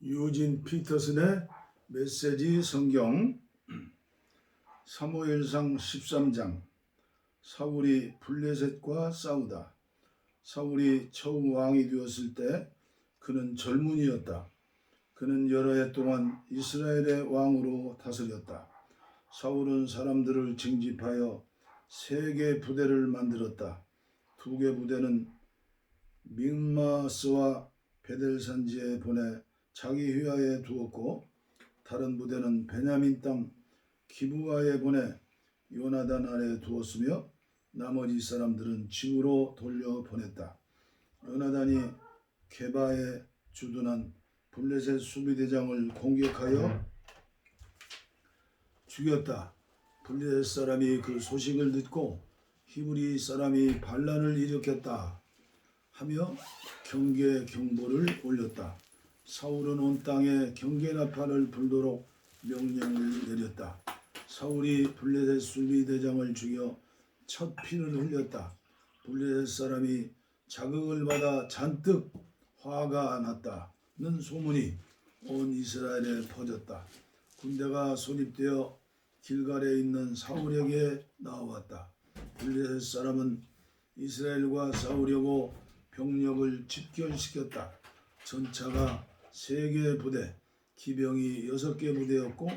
유진 피터슨의 메시지 성경 사무엘상 13장. 사울이 블레셋과 싸우다. 사울이 처음 왕이 되었을 때 그는 젊은이였다. 그는 여러 해 동안 이스라엘의 왕으로 다스렸다. 사울은 사람들을 징집하여 3개 부대를 만들었다. 2개 부대는 믹마스와 베델산지에 보내 자기 휘하에 두었고, 다른 부대는 베냐민 땅 기브아에 보내 요나단 아래 두었으며, 나머지 사람들은 집으로 돌려보냈다. 요나단이 게바에 주둔한 블레셋 수비대장을 공격하여 죽였다. 블레셋 사람이 그 소식을 듣고 히브리 사람이 반란을 일으켰다 하며 경계 경보를 올렸다. 사울은 온 땅에 경계 나팔을 불도록 명령을 내렸다. 사울이 블레셋 수비대장을 죽여 첫 피를 흘렸다. 블레셋 사람이 자극을 받아 잔뜩 화가 났다는 소문이 온 이스라엘에 퍼졌다. 군대가 소집되어 길갈에 있는 사울에게 나왔다. 블레셋 사람은 이스라엘과 싸우려고 병력을 집결시켰다. 전차가 3개 부대, 기병이 6개 부대였고,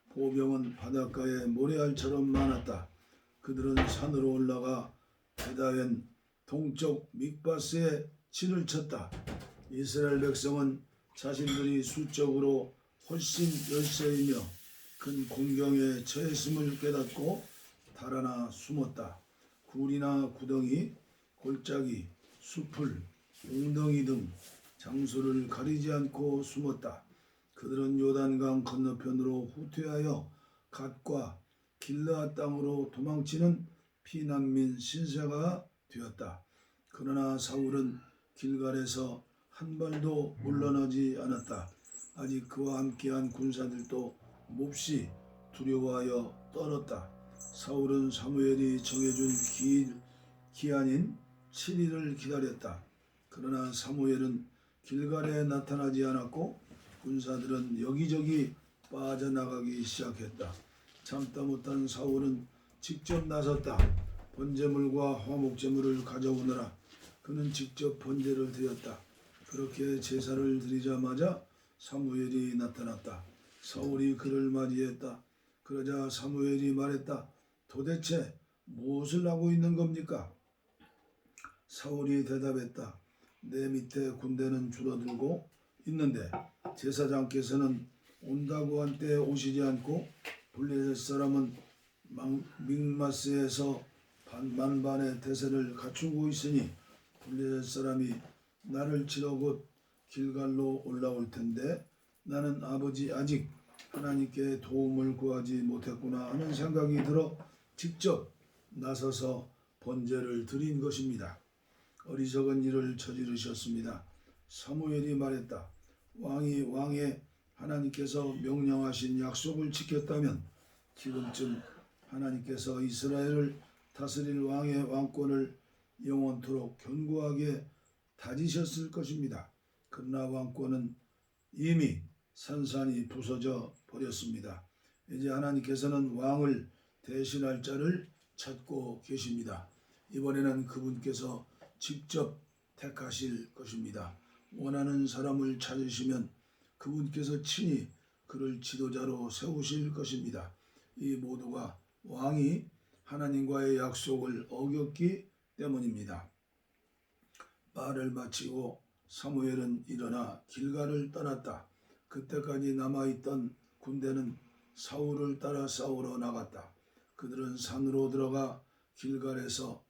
보병은 바닷가에 모래알처럼 많았다. 그들은 산으로 올라가 베다웬 동쪽 믹바스에 진을 쳤다. 이스라엘 백성은 자신들이 수적으로 훨씬 열세이며 큰 공경에 처했음을 깨닫고 달아나 숨었다. 굴이나 구덩이, 골짜기, 숲을, 웅덩이 등 장소를 가리지 않고 숨었다. 그들은 요단강 건너편으로 후퇴하여 갓과 길르앗 땅으로 도망치는 피난민 신세가 되었다. 그러나 사울은 길갈에서 한 발도 물러나지 않았다. 아직 그와 함께한 군사들도 몹시 두려워하여 떨었다. 사울은 사무엘이 정해준 기한인 7일을 기다렸다. 그러나 사무엘은 길갈에 나타나지 않았고, 군사들은 여기저기 빠져나가기 시작했다. 참다 못한 사울은 직접 나섰다. 번제물과 화목제물을 가져오느라 그는 직접 번제를 드렸다. 그렇게 제사를 드리자마자 사무엘이 나타났다. 사울이 그를 맞이했다. 그러자 사무엘이 말했다. 도대체 무엇을 하고 있는 겁니까? 사울이 대답했다. 내 밑에 군대는 줄어들고 있는데 제사장께서는 온다고 한때 오시지 않고, 블레셋 사람은 믹마스에서 만반의 대세를 갖추고 있으니 블레셋 사람이 나를 치러 곧 길갈로 올라올 텐데 나는 아직 하나님께 도움을 구하지 못했구나 하는 생각이 들어 직접 나서서 번제를 드린 것입니다. 어리석은 일을 저지르셨습니다. 사무엘이 말했다. 왕의 하나님께서 명령하신 약속을 지켰다면 지금쯤 하나님께서 이스라엘을 다스릴 왕의 왕권을 영원토록 견고하게 다지셨을 것입니다. 그러나 왕권은 이미 산산이 부서져 버렸습니다. 이제 하나님께서는 왕을 대신할 자를 찾고 계십니다. 이번에는 그분께서 직접 택하실 것입니다. 원하는 사람을 찾으시면 그분께서 친히 그를 지도자로 세우실 것입니다. 이 모두가 왕이 하나님과의 약속을 어겼기 때문입니다. 말을 마치고 사무엘은 일어나 길갈을 떠났다. 그때까지 남아있던 군대는 사울을 따라 싸우러 나갔다. 그들은 산으로 들어가 길갈에서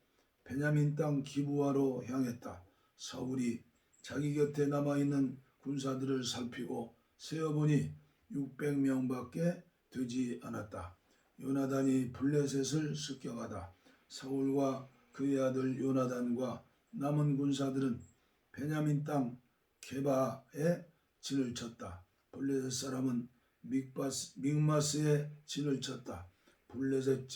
베냐민 땅 기브아로 향했다. 사울이 자기 곁에 남아있는 군사들을 살피고 세어보니 600명밖에 되지 않았다. 요나단이 블레셋을 습격하다. 사울과 그의 아들 요나단과 남은 군사들은 베냐민 땅 게바에 진을 쳤다. 블레셋 사람은 믹마스에 진을 쳤다. 블레셋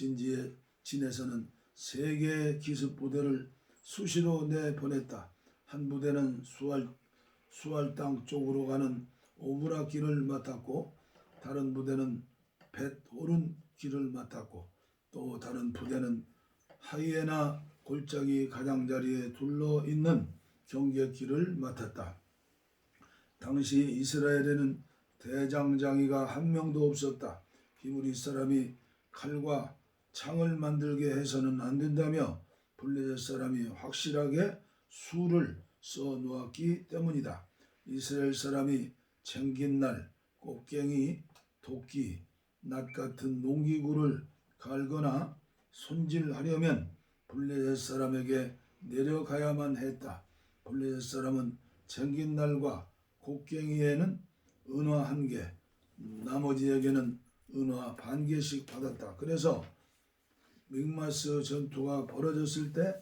진에서는 3개의 기습 부대를 수시로 내보냈다. 한 부대는 수알 땅 쪽으로 가는 오브라 길을 맡았고 다른 부대는 벳호른 길을 맡았고 또 다른 부대는 하이에나 골짜기 가장자리에 둘러 있는 경계길을 맡았다. 당시 이스라엘에는 대장장이가 한 명도 없었다. 히브리 사람이 칼과 창을 만들게 해서는 안 된다며 블레셋 사람이 확실하게 수를 써 놓았기 때문이다. 이스라엘 사람이 챙긴 날 꽃갱이, 도끼, 낫 같은 농기구를 갈거나 손질하려면 블레셋 사람에게 내려가야만 했다. 블레셋 사람은 챙긴 날과 곡괭이에는 은화 1개, 나머지에게는 은화 반 개씩 받았다. 그래서 믹마스 전투가 벌어졌을 때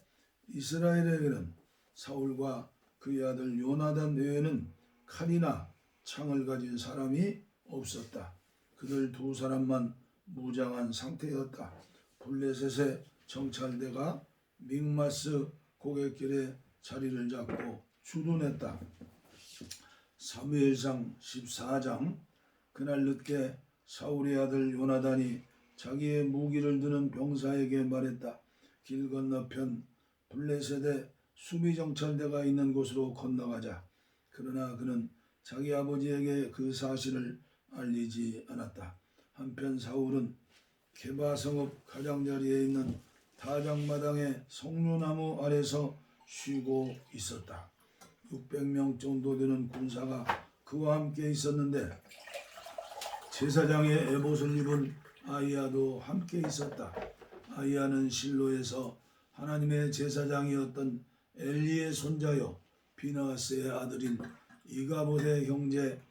이스라엘에게는 사울과 그의 아들 요나단 외에는 칼이나 창을 가진 사람이 없었다. 그들 두 사람만 무장한 상태였다. 블레셋의 정찰대가 믹마스 고갯길에 자리를 잡고 주둔했다. 사무엘상 14장. 그날 늦게 사울의 아들 요나단이 자기의 무기를 드는 병사에게 말했다. 길 건너편 블레셋의 수비정찰대가 있는 곳으로 건너가자. 그러나 그는 자기 아버지에게 그 사실을 알리지 않았다. 한편 사울은 게바 성읍 가장자리에 있는 타작마당의 석류나무 아래서 쉬고 있었다. 600명 정도 되는 군사가 그와 함께 있었는데 제사장의 에봇을 입은 아이야도 함께 있었다. 아이야는 실로에서 하나님의 제사장이었던 엘리의 손자요 비나스의 아들인 이가봇의 형제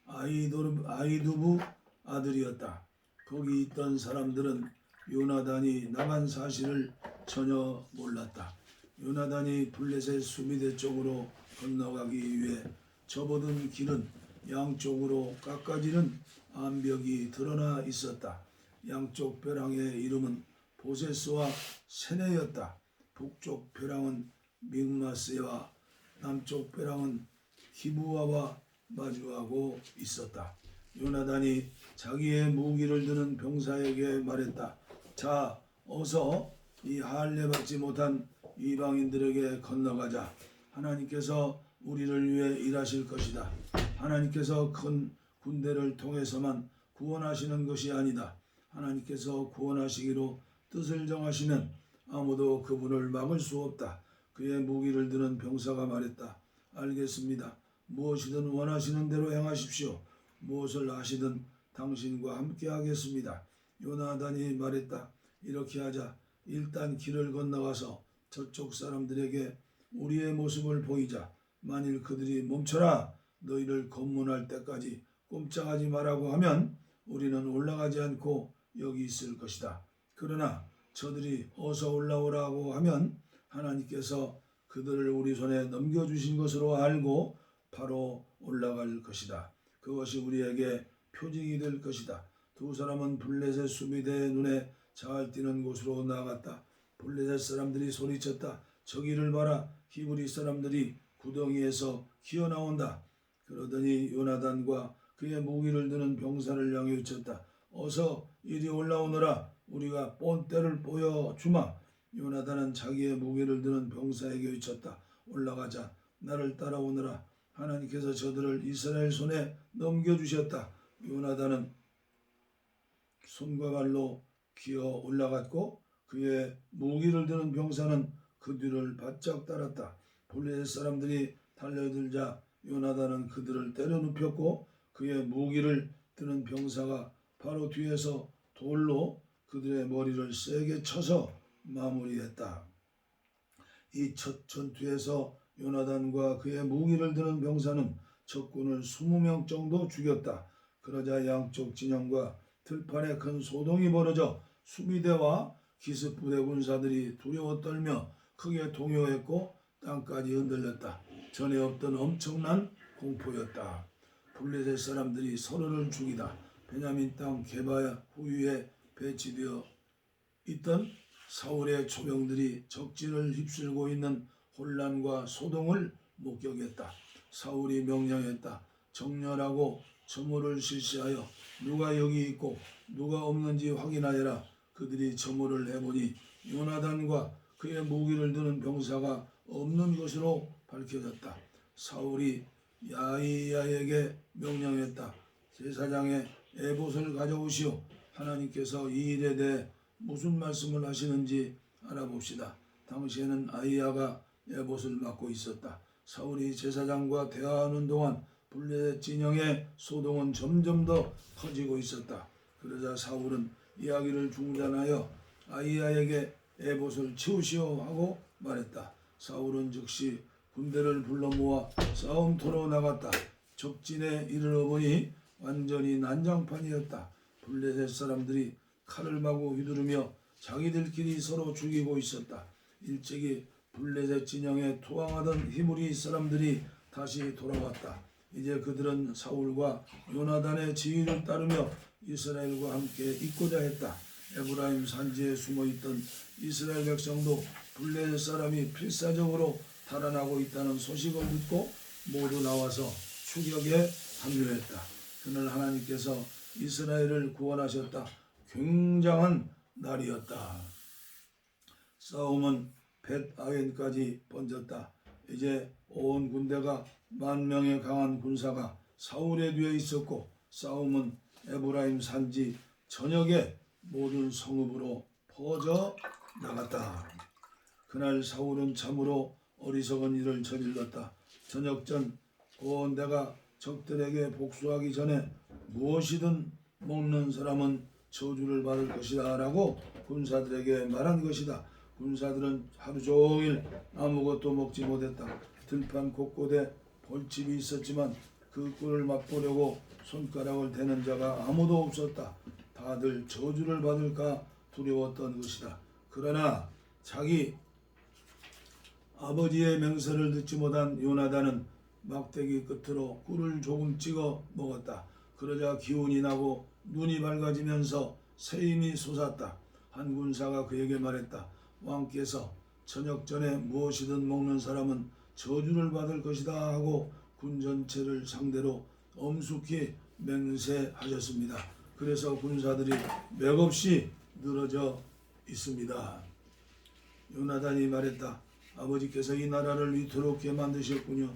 아이두부 아들이었다. 거기 있던 사람들은 요나단이 나간 사실을 전혀 몰랐다. 요나단이 블레셋 수비대 쪽으로 건너가기 위해 접어든 길은 양쪽으로 깎아지는 암벽이 드러나 있었다. 양쪽 벼랑의 이름은 보세스와 세네였다. 북쪽 벼랑은 믹마스와 남쪽 벼랑은 기브아와 마주하고 있었다. 요나단이 자기의 무기를 드는 병사에게 말했다. 자, 어서 이 할례 받지 못한 이방인들에게 건너가자. 하나님께서 우리를 위해 일하실 것이다. 하나님께서 큰 군대를 통해서만 구원하시는 것이 아니다. 하나님께서 구원하시기로 뜻을 정하시면 아무도 그분을 막을 수 없다. 그의 무기를 드는 병사가 말했다. 알겠습니다. 무엇이든 원하시는 대로 행하십시오. 무엇을 하시든 당신과 함께 하겠습니다. 요나단이 말했다. 이렇게 하자. 일단 길을 건너가서 저쪽 사람들에게 우리의 모습을 보이자. 만일 그들이 멈춰라, 너희를 검문할 때까지 꼼짝하지 말라고 하면 우리는 올라가지 않고 여기 있을 것이다. 그러나 저들이 어서 올라오라고 하면 하나님께서 그들을 우리 손에 넘겨주신 것으로 알고 바로 올라갈 것이다. 그것이 우리에게 표징이 될 것이다. 두 사람은 블레셋 수비대의 눈에 잘 띄는 곳으로 나갔다. 블레셋 사람들이 소리쳤다. 저기를 봐라. 히브리 사람들이 구덩이에서 기어나온다. 그러더니 요나단과 그의 무기를 드는 병사를 향해 외쳤다. 어서 이리 올라오너라. 우리가 본때를 보여주마. 요나단은 자기의 무기를 드는 병사에게 외쳤다. 올라가자. 나를 따라오너라. 하나님께서 저들을 이스라엘 손에 넘겨주셨다. 요나단은 손과 발로 기어 올라갔고 그의 무기를 드는 병사는 그 뒤를 바짝 따랐다. 블레셋 사람들이 달려들자 요나단은 그들을 때려 눕혔고 그의 무기를 드는 병사가 바로 뒤에서 돌로 그들의 머리를 세게 쳐서 마무리했다. 이 첫 전투에서 요나단과 그의 무기를 드는 병사는 적군을 20명 정도 죽였다. 그러자 양쪽 진영과 들판에 큰 소동이 벌어져 수비대와 기습부대 군사들이 두려워 떨며 크게 동요했고 땅까지 흔들렸다. 전에 없던 엄청난 공포였다. 블레셋 사람들이 서로를 죽이다. 베냐민 땅 게바 후위에 배치되어 있던 사울의 초병들이 적진을 휩쓸고 있는 혼란과 소동을 목격했다. 사울이 명령했다. 정렬하고 점호를 실시하여 누가 여기 있고 누가 없는지 확인하여라. 그들이 점호를 해보니 요나단과 그의 무기를 드는 병사가 없는 것으로 밝혀졌다. 사울이 야이야에게 명령했다. 제사장의 에봇을 가져오시오. 하나님께서 이 일에 대해 무슨 말씀을 하시는지 알아봅시다. 당시에는 아이야가 에봇을 맡고 있었다. 사울이 제사장과 대화하는 동안 블레셋 진영의 소동은 점점 더 커지고 있었다. 그러자 사울은 이야기를 중단하여 아이야에게 에봇을 치우시오 하고 말했다. 사울은 즉시 군대를 불러 모아 싸움터로 나갔다. 적진에 이르러 보니 완전히 난장판이었다. 블레셋 사람들이 칼을 마구 휘두르며 자기들끼리 서로 죽이고 있었다. 일찍이 블레셋 진영에 투항하던 히브리 사람들이 다시 돌아왔다. 이제 그들은 사울과 요나단의 지휘를 따르며 이스라엘과 함께 있고자 했다. 에브라임 산지에 숨어있던 이스라엘 백성도 블레셋 사람이 필사적으로 달아나고 있다는 소식을 듣고 모두 나와서 추격에 합류했다. 그날 하나님께서 이스라엘을 구원하셨다. 굉장한 날이었다. 싸움은 벳아웬까지 번졌다. 이제 온 군대가 10,000명의 강한 군사가 사울의 뒤에 있었고 싸움은 에브라임 산지 전역의 모든 성읍으로 퍼져 나갔다. 그날 사울은 참으로 어리석은 일을 저질렀다. 저녁 전 내가 적들에게 복수하기 전에 무엇이든 먹는 사람은 저주를 받을 것이다 라고 군사들에게 말한 것이다. 군사들은 하루 종일 아무것도 먹지 못했다. 들판 곳곳에 벌집이 있었지만 그 꿀을 맛보려고 손가락을 대는 자가 아무도 없었다. 다들 저주를 받을까 두려웠던 것이다. 그러나 자기 아버지의 맹세를 듣지 못한 요나단은 막대기 끝으로 꿀을 조금 찍어 먹었다. 그러자 기운이 나고 눈이 밝아지면서 새힘이 솟았다. 한 군사가 그에게 말했다. 왕께서 저녁 전에 무엇이든 먹는 사람은 저주를 받을 것이다 하고 군 전체를 상대로 엄숙히 맹세하셨습니다. 그래서 군사들이 맥없이 늘어져 있습니다. 요나단이 말했다. 아버지께서 이 나라를 위태롭게 만드셨군요.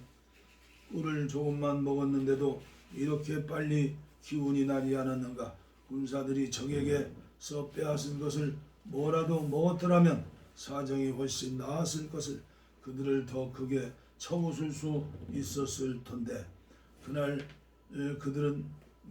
꿀을 조금만 먹었는데도 이렇게 빨리 기운이 나지 않았는가. 군사들이 적에게서 빼앗은 것을 뭐라도 먹었더라면 사정이 훨씬 나았을 것을 그들을 더 크게 쳐부술 수 있었을 텐데. 그날 그들은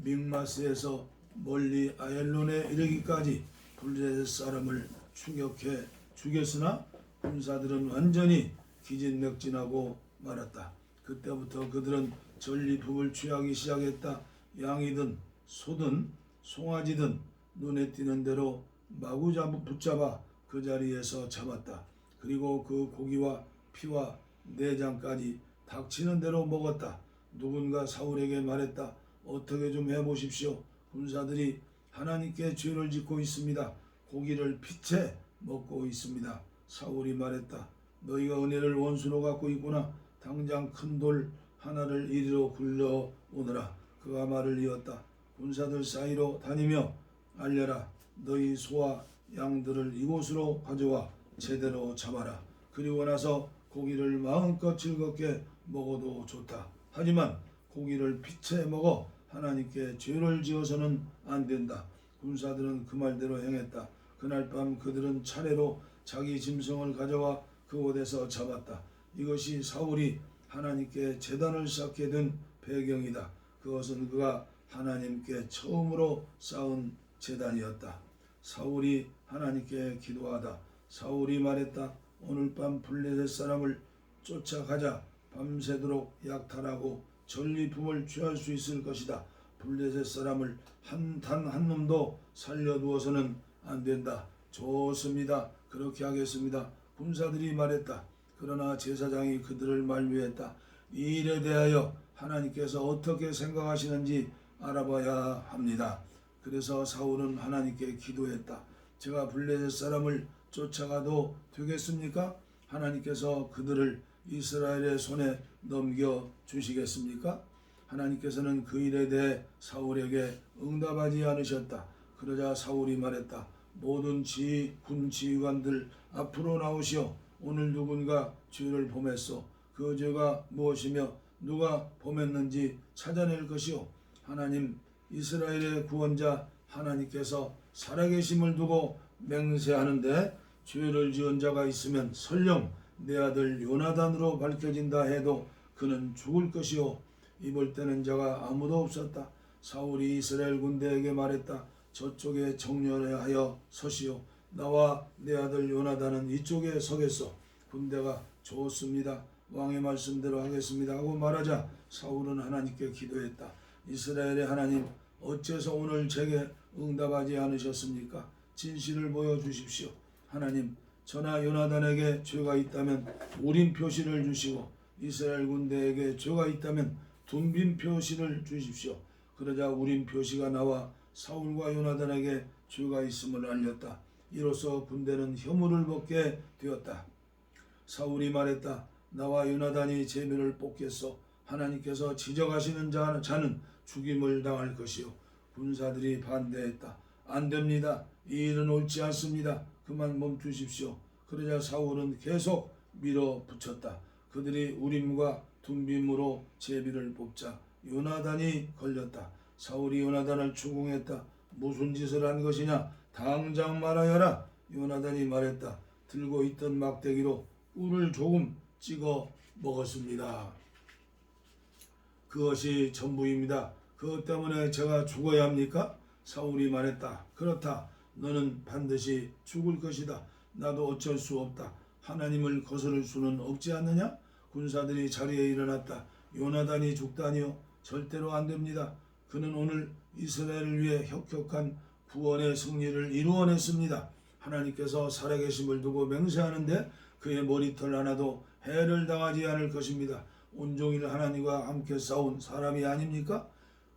믹마스에서 멀리 아엘론에 이르기까지 블레셋 사람을 추격해 죽였으나 군사들은 완전히 기진맥진하고 말았다. 그때부터 그들은 전리품을 취하기 시작했다. 양이든 소든 송아지든 눈에 띄는 대로 마구 붙잡아 그 자리에서 잡았다. 그리고 그 고기와 피와 내장까지 닥치는 대로 먹었다. 누군가 사울에게 말했다. 어떻게 좀 해보십시오. 군사들이 하나님께 죄를 짓고 있습니다. 고기를 피채 먹고 있습니다. 사울이 말했다. 너희가 은혜를 원수로 갖고 있구나. 당장 큰 돌 하나를 이리로 굴려오너라. 그가 말을 이었다. 군사들 사이로 다니며 알려라. 너희 소와 양들을 이곳으로 가져와 제대로 잡아라. 그리고 나서 고기를 마음껏 즐겁게 먹어도 좋다. 하지만 고기를 피채 먹어 하나님께 죄를 지어서는 안 된다. 군사들은 그 말대로 행했다. 그날 밤 그들은 차례로 자기 짐승을 가져와 그곳에서 잡았다. 이것이 사울이 하나님께 제단을 쌓게 된 배경이다. 그것은 그가 하나님께 처음으로 쌓은 제단이었다. 사울이 하나님께 기도하다. 사울이 말했다. 오늘 밤 블레셋 사람을 쫓아가자. 밤새도록 약탈하고 전리품을 취할 수 있을 것이다. 블레셋 사람을 단 한 놈도 살려두어서는 안 된다. 좋습니다. 그렇게 하겠습니다. 군사들이 말했다. 그러나 제사장이 그들을 만류했다. 이 일에 대하여 하나님께서 어떻게 생각하시는지 알아봐야 합니다. 그래서 사울은 하나님께 기도했다. 제가 블레셋 사람을 쫓아가도 되겠습니까? 하나님께서 그들을 이스라엘의 손에 넘겨 주시겠습니까? 하나님께서는 그 일에 대해 사울에게 응답하지 않으셨다. 그러자 사울이 말했다. 모든 군 지휘관들 앞으로 나오시오. 오늘 누군가 죄를 범했소. 그 죄가 무엇이며 누가 범했는지 찾아낼 것이오. 하나님, 이스라엘의 구원자 하나님께서 살아계심을 두고 맹세하는데 죄를 지은 자가 있으면 설령 내 아들 요나단으로 밝혀진다 해도 그는 죽을 것이요. 입을 떼는 자가 아무도 없었다. 사울이 이스라엘 군대에게 말했다. 저쪽에 정렬하여 서시오. 나와 내 아들 요나단은 이쪽에 서겠소. 군대가 좋습니다. 왕의 말씀대로 하겠습니다 하고 말하자 사울은 하나님께 기도했다. 이스라엘의 하나님, 어째서 오늘 제게 응답하지 않으셨습니까? 진실을 보여주십시오. 하나님, 저나 요나단에게 죄가 있다면 우림 표시를 주시고 이스라엘 군대에게 죄가 있다면 둔빈 표시를 주십시오. 그러자 우림 표시가 나와 사울과 요나단에게 죄가 있음을 알렸다. 이로써 군대는 혐오를 벗게 되었다. 사울이 말했다. 나와 요나단이 제비를 뽑겠소. 하나님께서 지적하시는 자는 죽임을 당할 것이요. 군사들이 반대했다. 안 됩니다. 이 일은 옳지 않습니다. 그만 멈추십시오. 그러자 사울은 계속 밀어붙였다. 그들이 우림과 둠빔으로 제비를 뽑자 요나단이 걸렸다. 사울이 요나단을 추궁했다. 무슨 짓을 한 것이냐? 당장 말하여라. 요나단이 말했다. 들고 있던 막대기로 꿀을 조금 찍어 먹었습니다. 그것이 전부입니다. 그것 때문에 제가 죽어야 합니까? 사울이 말했다. 그렇다. 너는 반드시 죽을 것이다. 나도 어쩔 수 없다. 하나님을 거스를 수는 없지 않느냐? 군사들이 자리에 일어났다. 요나단이 죽다니요? 절대로 안 됩니다. 그는 오늘 이스라엘을 위해 혁혁한 구원의 승리를 이루어냈습니다. 하나님께서 살아계심을 두고 맹세하는데 그의 머리털 하나도 해를 당하지 않을 것입니다. 온종일 하나님과 함께 싸운 사람이 아닙니까?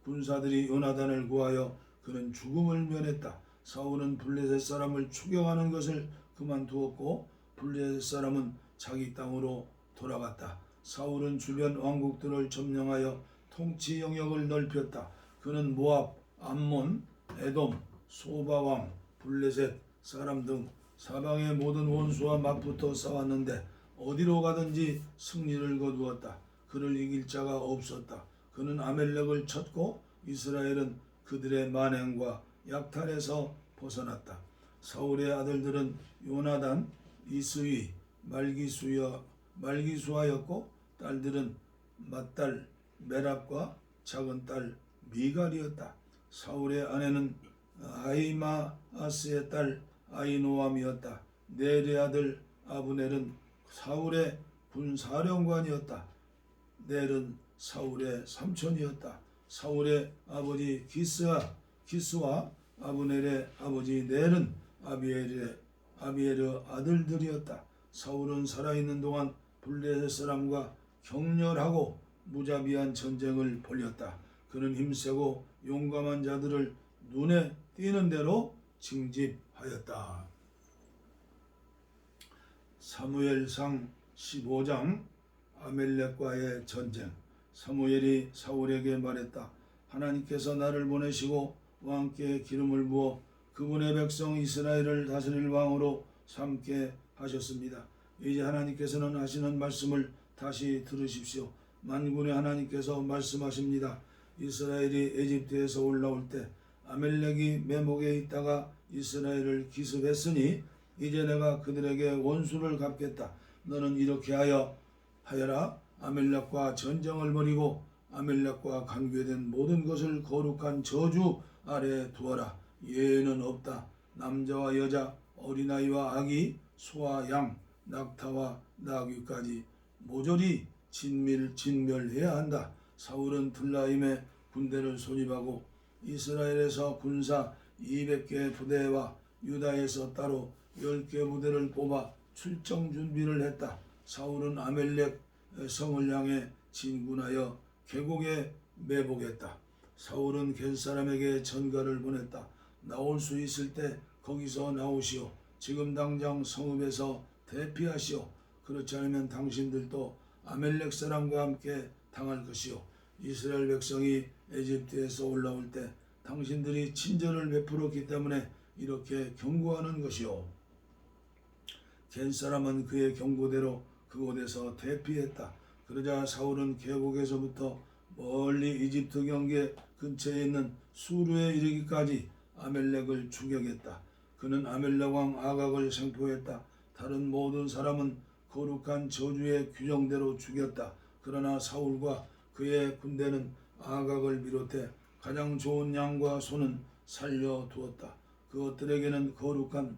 군사들이 요나단을 구하여 그는 죽음을 면했다. 사울은 블레셋 사람을 추격하는 것을 그만두었고 블레셋 사람은 자기 땅으로 돌아갔다. 사울은 주변 왕국들을 점령하여 통치 영역을 넓혔다. 그는 모압, 암몬, 에돔, 소바왕, 블레셋 사람 등 사방의 모든 원수와 맞붙어 싸웠는데 어디로 가든지 승리를 거두었다. 그를 이길 자가 없었다. 그는 아멜렉을 쳤고 이스라엘은 그들의 만행과 약탈에서 벗어났다. 사울의 아들들은 요나단, 이스위, 말기수하였고 딸들은 맏딸 메랍과 작은 딸 미갈이었다. 사울의 아내는 아히마아스의 딸 아히노암이었다. 넬의 아들 아브넬은 사울의 군사령관이었다. 넬은 사울의 삼촌이었다. 사울의 아버지 기스와 아브넬의 아버지 넬은 아비엘의 아들들이었다. 사울은 살아있는 동안 블레셋 사람과 격렬하고 무자비한 전쟁을 벌였다. 그는 힘세고 용감한 자들을 눈에 띄는 대로 징집하였다. 사무엘상 15장 아멜렉과의 전쟁. 사무엘이 사울에게 말했다. 하나님께서 나를 보내시고 왕께 기름을 부어 그분의 백성 이스라엘을 다스릴 왕으로 삼게 하셨습니다. 이제 하나님께서는 하시는 말씀을 다시 들으십시오. 만군의 하나님께서 말씀하십니다. 이스라엘이 에집트에서 올라올 때 아멜렉이 매목에 있다가 이스라엘을 기습했으니 이제 내가 그들에게 원수를 갚겠다. 너는 이렇게 하여라. 아멜렉과 전쟁을 벌이고 아멜렉과 관계된 모든 것을 거룩한 저주 아래 두어라. 예외는 없다. 남자와 여자, 어린아이와 아기, 소와 양, 낙타와 나귀까지 모조리 진멸해야 한다. 사울은 들라임의 군대를 소집하고 이스라엘에서 군사 200개 부대와 유다에서 따로 10개 부대를 뽑아 출정 준비를 했다. 사울은 아멜렉 성을 향해 진군하여 계곡에 매복했다. 사울은 겐사람에게 전가를 보냈다. 나올 수 있을 때 거기서 나오시오. 지금 당장 성읍에서 대피하시오. 그렇지 않으면 당신들도 아멜렉 사람과 함께 당할 것이오. 이스라엘 백성이 에집트에서 올라올 때 당신들이 친절을 베풀었기 때문에 이렇게 경고하는 것이요. 겐 사람은 그의 경고대로 그곳에서 대피했다. 그러자 사울은 계곡에서부터 멀리 이집트 경계 근처에 있는 수르에 이르기까지 아멜렉을 추격했다. 그는 아멜렉 왕 아각을 생포했다. 다른 모든 사람은 거룩한 저주의 규정대로 죽였다. 그러나 사울과 그의 군대는 아각을 비롯해 가장 좋은 양과 소는 살려두었다. 그것들에게는 거룩한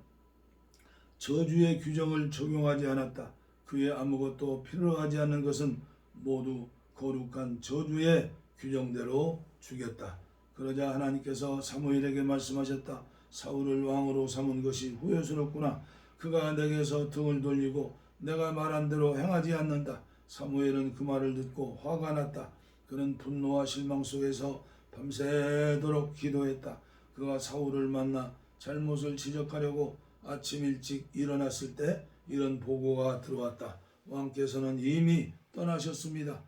저주의 규정을 적용하지 않았다. 그의 아무것도 필요하지 않는 것은 모두 거룩한 저주의 규정대로 죽였다. 그러자 하나님께서 사무엘에게 말씀하셨다. 사울을 왕으로 삼은 것이 후회스럽구나. 그가 내게서 등을 돌리고 내가 말한 대로 행하지 않는다. 사무엘은 그 말을 듣고 화가 났다. 그는 분노와 실망 속에서 밤새도록 기도했다. 그가 사울을 만나 잘못을 지적하려고 아침 일찍 일어났을 때 이런 보고가 들어왔다. 왕께서는 이미 떠나셨습니다.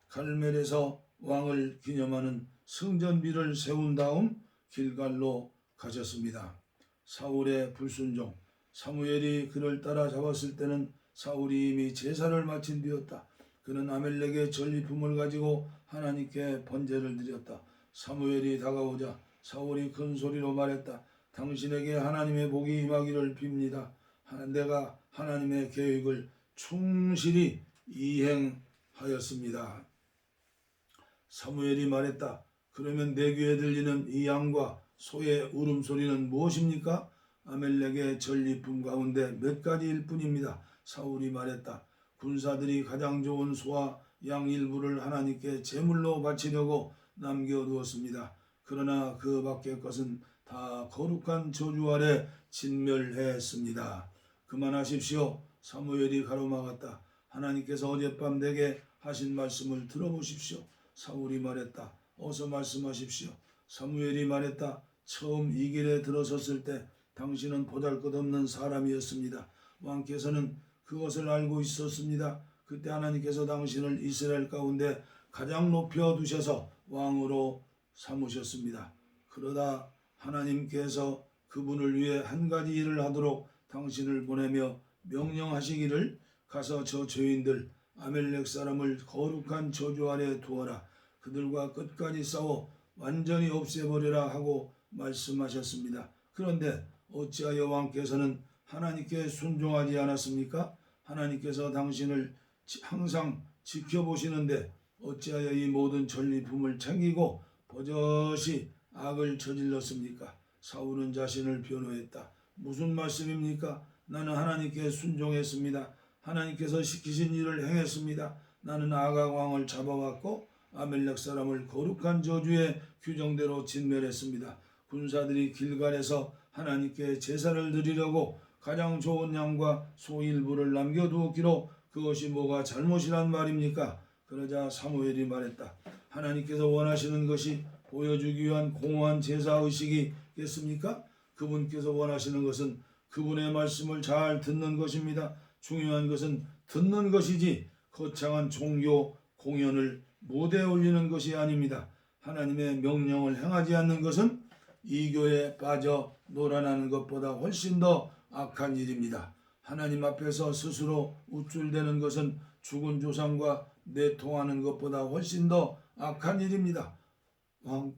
갈멜에서 왕을 기념하는 성전비를 세운 다음 길갈로 가셨습니다. 사울의 불순종. 사무엘이 그를 따라잡았을 때는 사울이 이미 제사를 마친 뒤였다. 그는 아멜렉의 전리품을 가지고 하나님께 번제를 드렸다. 사무엘이 다가오자 사울이 큰 소리로 말했다. 당신에게 하나님의 복이 임하기를 빕니다. 내가 하나님의 계획을 충실히 이행하였습니다. 사무엘이 말했다. 그러면 내 귀에 들리는 이 양과 소의 울음소리는 무엇입니까? 아멜렉의 전리품 가운데 몇 가지일 뿐입니다. 사울이 말했다. 군사들이 가장 좋은 소와 양 일부를 하나님께 제물로 바치려고 남겨두었습니다. 그러나 그 밖의 것은 다 거룩한 저주 아래 진멸했습니다. 그만하십시오. 사무엘이 가로막았다. 하나님께서 어젯밤 내게 하신 말씀을 들어보십시오. 사울이 말했다. 어서 말씀하십시오. 사무엘이 말했다. 처음 이 길에 들어섰을 때 당신은 보잘것없는 사람이었습니다. 왕께서는 그것을 알고 있었습니다. 그때 하나님께서 당신을 이스라엘 가운데 가장 높여두셔서 왕으로 삼으셨습니다. 그러다 하나님께서 그분을 위해 한 가지 일을 하도록 당신을 보내며 명령하시기를 가서 저 죄인들 아멜렉 사람을 거룩한 저주 아래 두어라. 그들과 끝까지 싸워 완전히 없애버려라 하고 말씀하셨습니다. 그런데 어찌하여 왕께서는 하나님께 순종하지 않았습니까? 하나님께서 당신을 항상 지켜보시는데 어찌하여 이 모든 전리품을 챙기고 버젓이 악을 저질렀습니까? 사울은 자신을 변호했다. 무슨 말씀입니까? 나는 하나님께 순종했습니다. 하나님께서 시키신 일을 행했습니다. 나는 아각 왕을 잡아왔고 아멜렉 사람을 거룩한 저주의 규정대로 진멸했습니다. 군사들이 길갈에서 하나님께 제사를 드리려고 가장 좋은 양과 소 일부를 남겨두었기로 그것이 뭐가 잘못이란 말입니까? 그러자 사무엘이 말했다. 하나님께서 원하시는 것이 보여주기 위한 공허한 제사의식이겠습니까? 그분께서 원하시는 것은 그분의 말씀을 잘 듣는 것입니다. 중요한 것은 듣는 것이지 거창한 종교 공연을 무대에 올리는 것이 아닙니다. 하나님의 명령을 행하지 않는 것은 이교에 빠져 놀아나는 것보다 훨씬 더 악한 일입니다. 하나님 앞에서 스스로 우쭐대는 것은 죽은 조상과 내통하는 것보다 훨씬 더 악한 일입니다.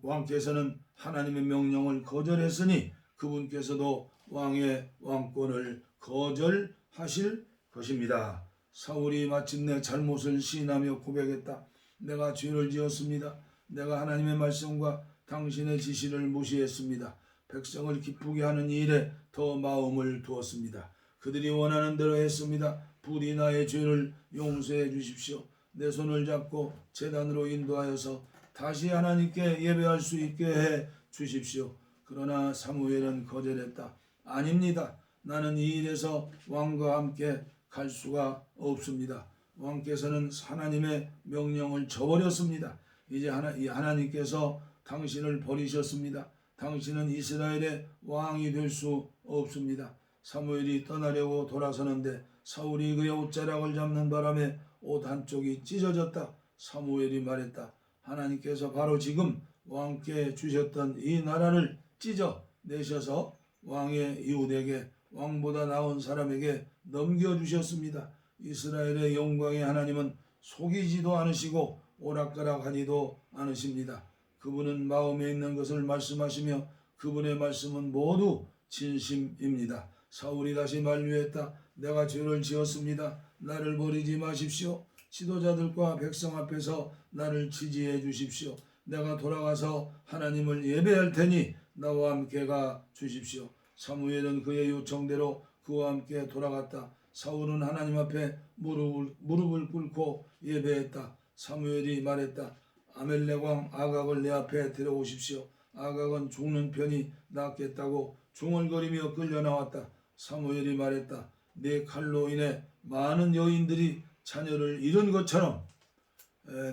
왕께서는 하나님의 명령을 거절했으니 그분께서도 왕의 왕권을 거절하실 것입니다. 사울이 마침내 잘못을 시인하며 고백했다. 내가 죄를 지었습니다. 내가 하나님의 말씀과 당신의 지시를 무시했습니다. 백성을 기쁘게 하는 일에 더 마음을 두었습니다. 그들이 원하는 대로 했습니다. 부디 나의 죄를 용서해 주십시오. 내 손을 잡고 제단으로 인도하여서 다시 하나님께 예배할 수 있게 해 주십시오. 그러나 사무엘은 거절했다. 아닙니다. 나는 이 일에서 왕과 함께 갈 수가 없습니다. 왕께서는 하나님의 명령을 저버렸습니다. 이제 하나님께서 당신을 버리셨습니다. 당신은 이스라엘의 왕이 될 수 없습니다. 사무엘이 떠나려고 돌아서는데 사울이 그의 옷자락을 잡는 바람에 옷 한쪽이 찢어졌다. 사무엘이 말했다. 하나님께서 바로 지금 왕께 주셨던 이 나라를 찢어 내셔서 왕의 이웃에게, 왕보다 나은 사람에게 넘겨주셨습니다. 이스라엘의 영광의 하나님은 속이지도 않으시고 오락가락하지도 않으십니다. 그분은 마음에 있는 것을 말씀하시며 그분의 말씀은 모두 진심입니다. 사울이 다시 만류했다. 내가 죄를 지었습니다. 나를 버리지 마십시오. 지도자들과 백성 앞에서 나를 지지해 주십시오. 내가 돌아가서 하나님을 예배할 테니 나와 함께 가 주십시오. 사무엘은 그의 요청대로 그와 함께 돌아갔다. 사울은 하나님 앞에 무릎을 꿇고 예배했다. 사무엘이 말했다. 아멜렉 왕 아각을 내 앞에 데려오십시오. 아각은 죽는 편이 낫겠다고 중얼거리며 끌려 나왔다. 사무엘이 말했다. 내 칼로 인해 많은 여인들이 자녀를 잃은 것처럼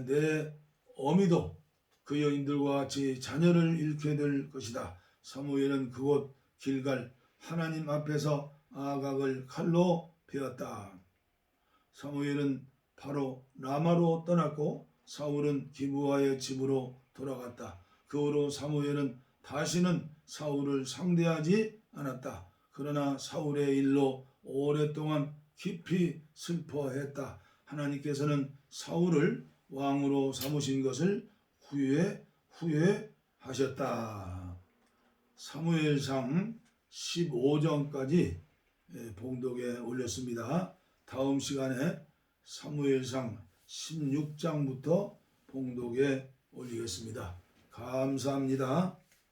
내 어미도 그 여인들과 같이 자녀를 잃게 될 것이다. 사무엘은 그곳 길갈 하나님 앞에서 아각을 칼로 베었다. 사무엘은 바로 라마로 떠났고 사울은 기브아의 집으로 돌아갔다. 그 후로 사무엘은 다시는 사울을 상대하지 않았다. 그러나 사울의 일로 오랫동안 깊이 슬퍼했다. 하나님께서는 사울을 왕으로 삼으신 것을 후회하셨다. 사무엘상 15장까지 봉독에 올렸습니다. 다음 시간에 사무엘상 16장부터 봉독에 올리겠습니다. 감사합니다.